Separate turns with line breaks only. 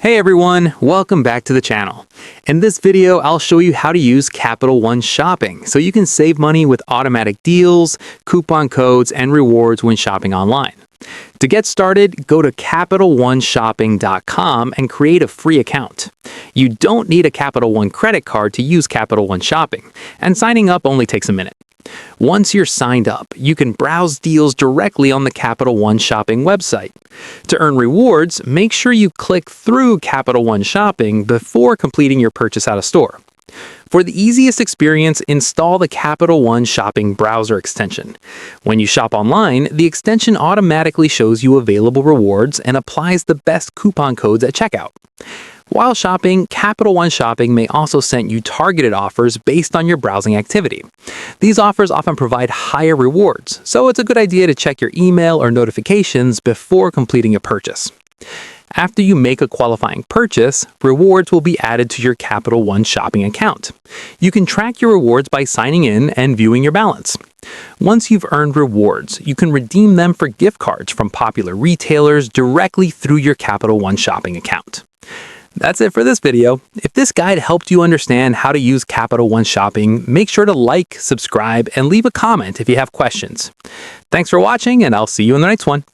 Hey everyone, welcome back to the channel. In this video, I'll show you how to use Capital One Shopping so you can save money with automatic deals, coupon codes, and rewards when shopping online. To get started, go to CapitalOneShopping.com and create a free account. You don't need a Capital One credit card to use Capital One Shopping, and signing up only takes a minute. Once you're signed up, you can browse deals directly on the Capital One Shopping website. To earn rewards, make sure you click through Capital One Shopping before completing your purchase at a store. For the easiest experience, install the Capital One Shopping browser extension. When you shop online, the extension automatically shows you available rewards and applies the best coupon codes at checkout. While shopping, Capital One Shopping may also send you targeted offers based on your browsing activity. These offers often provide higher rewards, so it's a good idea to check your email or notifications before completing a purchase. After you make a qualifying purchase, rewards will be added to your Capital One Shopping account. You can track your rewards by signing in and viewing your balance. Once you've earned rewards, you can redeem them for gift cards from popular retailers directly through your Capital One Shopping account. That's it for this video. If this guide helped you understand how to use Capital One Shopping, make sure to like, subscribe, and leave a comment if you have questions. Thanks for watching, and I'll see you in the next one.